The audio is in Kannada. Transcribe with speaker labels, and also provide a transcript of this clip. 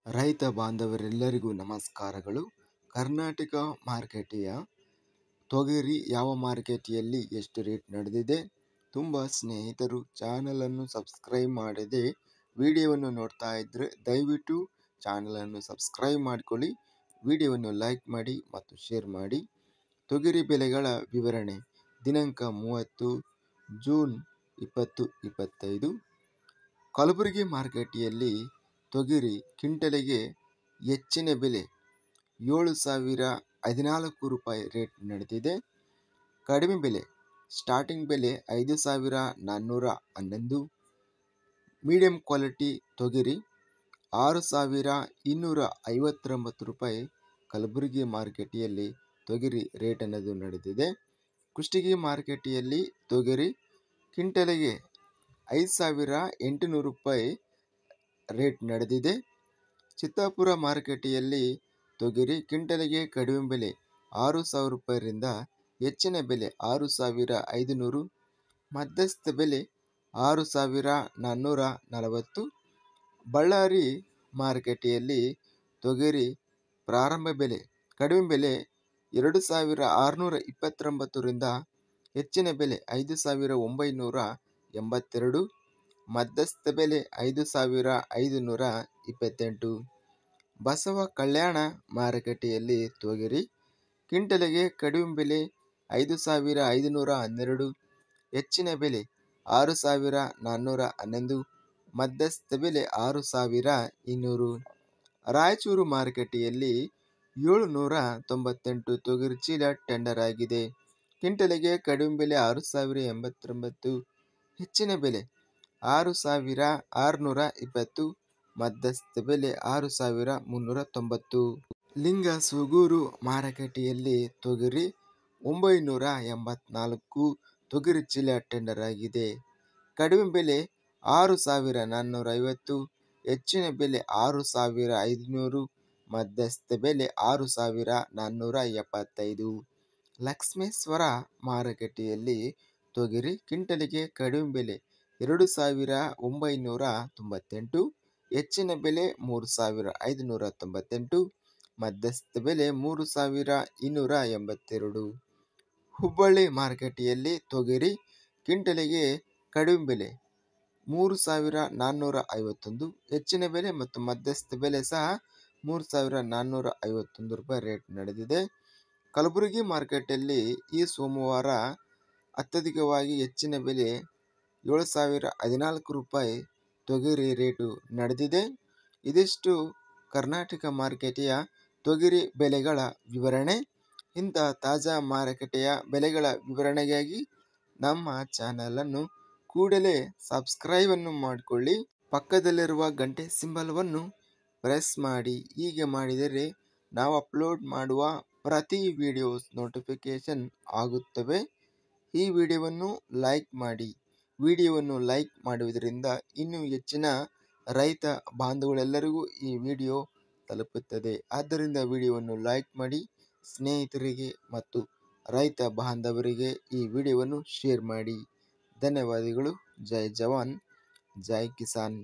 Speaker 1: ರೈತ ಬಾಂಧವರೆಲ್ಲರಿಗೂ ನಮಸ್ಕಾರಗಳು. ಕರ್ನಾಟಕ ಮಾರುಕಟ್ಟೆಯ ತೊಗರಿ ಯಾವ ಮಾರುಕಟ್ಟೆಯಲ್ಲಿ ಎಷ್ಟು ರೇಟ್ ನಡೆದಿದೆ? ತುಂಬ ಸ್ನೇಹಿತರು ಚಾನಲನ್ನು ಸಬ್ಸ್ಕ್ರೈಬ್ ಮಾಡದೆ ವಿಡಿಯೋವನ್ನು ನೋಡ್ತಾ ಇದ್ದರೆ ದಯವಿಟ್ಟು ಚಾನಲನ್ನು ಸಬ್ಸ್ಕ್ರೈಬ್ ಮಾಡಿಕೊಳ್ಳಿ, ವಿಡಿಯೋವನ್ನು ಲೈಕ್ ಮಾಡಿ ಮತ್ತು ಶೇರ್ ಮಾಡಿ. ತೊಗರಿ ಬೆಲೆಗಳ ವಿವರಣೆ. ದಿನಾಂಕ 30 ಜೂನ್ 2025. ಕಲಬುರಗಿ ಮಾರುಕಟ್ಟೆಯಲ್ಲಿ ತೊಗರಿ ಕ್ವಿಂಟಲಿಗೆ ಹೆಚ್ಚಿನ ಬೆಲೆ 7,014 ರೂಪಾಯಿ ರೇಟ್ ನಡೆದಿದೆ. ಕಡಿಮೆ ಬೆಲೆ ಸ್ಟಾರ್ಟಿಂಗ್ ಬೆಲೆ 5,411. ಮೀಡಿಯಂ ಕ್ವಾಲಿಟಿ ತೊಗರಿ 6,259 ರೂಪಾಯಿ ಕಲಬುರಗಿ ಮಾರುಕಟ್ಟೆಯಲ್ಲಿ ತೊಗರಿ ರೇಟ್ ಅನ್ನೋದು ನಡೆದಿದೆ. ಕುಷ್ಟಗಿ ಮಾರುಕಟ್ಟೆಯಲ್ಲಿ ತೊಗರಿ ಕ್ವಿಂಟಲಿಗೆ 5,800 ರೂಪಾಯಿ ರೇಟ್ ನಡೆದಿದೆ. ಚಿತ್ತಾಪುರ ಮಾರುಕಟ್ಟೆಯಲ್ಲಿ ತೊಗರಿ ಕ್ವಿಂಟಲಿಗೆ ಕಡಿಮೆ ಬೆಲೆ 6,000 ರೂಪಾಯಿರಿಂದ ಹೆಚ್ಚಿನ ಬೆಲೆ 6,500, ಮಧ್ಯಸ್ಥ ಬೆಲೆ 6,440. ಬಳ್ಳಾರಿ ಮಾರುಕಟ್ಟೆಯಲ್ಲಿ ತೊಗರಿ ಪ್ರಾರಂಭ ಬೆಲೆ ಕಡಿಮೆ ಬೆಲೆ 2,629ರಿಂದ ಹೆಚ್ಚಿನ ಬೆಲೆ 5,982, ಮಧ್ಯಸ್ಥ ಬೆಲೆ 5,528. ಬಸವ ಕಲ್ಯಾಣ ಮಾರುಕಟ್ಟೆಯಲ್ಲಿ ತೊಗರಿ ಕ್ವಿಂಟಲಿಗೆ ಕಡಿಮೆ ಬೆಲೆ 5,512, ಹೆಚ್ಚಿನ ಬೆಲೆ 6,411, ಮಧ್ಯಸ್ಥ ಬೆಲೆ 6,200. ರಾಯಚೂರು ಮಾರುಕಟ್ಟೆಯಲ್ಲಿ 798 ತೊಗರಿ ಚೀಲ ಟೆಂಡರ್ ಆಗಿದೆ. ಕ್ವಿಂಟಲಿಗೆ ಕಡಿಮೆ ಬೆಲೆ 6,089, ಹೆಚ್ಚಿನ ಬೆಲೆ 6,620, ಮಧ್ಯಸ್ಥ ಬೆಲೆ 6,390. ಲಿಂಗಸೂಗೂರು ಮಾರುಕಟ್ಟೆಯಲ್ಲಿ ತೊಗರಿ 984 ತೊಗರಿ ಚೀಲ ಟೆಂಡರ್ ಆಗಿದೆ. ಕಡಿಮೆ ಬೆಲೆ 6,450, ಹೆಚ್ಚಿನ ಬೆಲೆ 6,500, ಮಧ್ಯಸ್ಥ ಬೆಲೆ 6,475. ಲಕ್ಷ್ಮೇಶ್ವರ ಮಾರುಕಟ್ಟೆಯಲ್ಲಿ ತೊಗರಿ ಕ್ವಿಂಟಲಿಗೆ ಕಡಿಮೆ ಬೆಲೆ 2,998, ಹೆಚ್ಚಿನ ಬೆಲೆ 3,598, ಮಧ್ಯಸ್ಥ ಬೆಲೆ 3,282. ಹುಬ್ಬಳ್ಳಿ ಮಾರುಕಟ್ಟೆಯಲ್ಲಿ ತೊಗರಿ ಕ್ವಿಂಟಲಿಗೆ ಕಡಿಮೆ ಬೆಲೆ 3,451, ಹೆಚ್ಚಿನ ಬೆಲೆ ಮತ್ತು ಮಧ್ಯಸ್ಥ ಬೆಲೆ ಸಹ 3,451 ರೂಪಾಯಿ ರೇಟ್ ನಡೆದಿದೆ. ಕಲಬುರಗಿ ಮಾರುಕಟ್ಟೆಯಲ್ಲಿ ಈ ಸೋಮವಾರ ಅತ್ಯಧಿಕವಾಗಿ ಹೆಚ್ಚಿನ ಬೆಲೆ 7,014 ರೂಪಾಯಿ ತೊಗರಿ ರೇಟು ನಡೆದಿದೆ. ಇದಿಷ್ಟು ಕರ್ನಾಟಕ ಮಾರುಕಟ್ಟೆಯ ತೊಗರಿ ಬೆಲೆಗಳ ವಿವರಣೆ. ಇಂಥ ತಾಜಾ ಮಾರುಕಟ್ಟೆಯ ಬೆಲೆಗಳ ವಿವರಣೆಗಾಗಿ ನಮ್ಮ ಚಾನಲನ್ನು ಕೂಡಲೇ ಸಬ್ಸ್ಕ್ರೈಬನ್ನು ಮಾಡಿಕೊಳ್ಳಿ, ಪಕ್ಕದಲ್ಲಿರುವ ಗಂಟೆ ಸಿಂಬಲವನ್ನು ಪ್ರೆಸ್ ಮಾಡಿ. ಹೀಗೆ ಮಾಡಿದರೆ ನಾವು ಅಪ್ಲೋಡ್ ಮಾಡುವ ಪ್ರತಿ ವಿಡಿಯೋಸ್ ನೋಟಿಫಿಕೇಷನ್ ಆಗುತ್ತವೆ. ಈ ವಿಡಿಯೋವನ್ನು ಲೈಕ್ ಮಾಡಿ. ವಿಡಿಯೋವನ್ನು ಲೈಕ್ ಮಾಡುವುದರಿಂದ ಇನ್ನೂ ಹೆಚ್ಚಿನ ರೈತ ಬಾಂಧವರೆಲ್ಲರಿಗೂ ಈ ವಿಡಿಯೋ ತಲುಪುತ್ತದೆ. ಆದ್ದರಿಂದ ವಿಡಿಯೋವನ್ನು ಲೈಕ್ ಮಾಡಿ, ಸ್ನೇಹಿತರಿಗೆ ಮತ್ತು ರೈತ ಬಾಂಧವರಿಗೆ ಈ ವಿಡಿಯೋವನ್ನು ಶೇರ್ ಮಾಡಿ. ಧನ್ಯವಾದಗಳು. ಜೈ ಜವಾನ್, ಜೈ ಕಿಸಾನ್.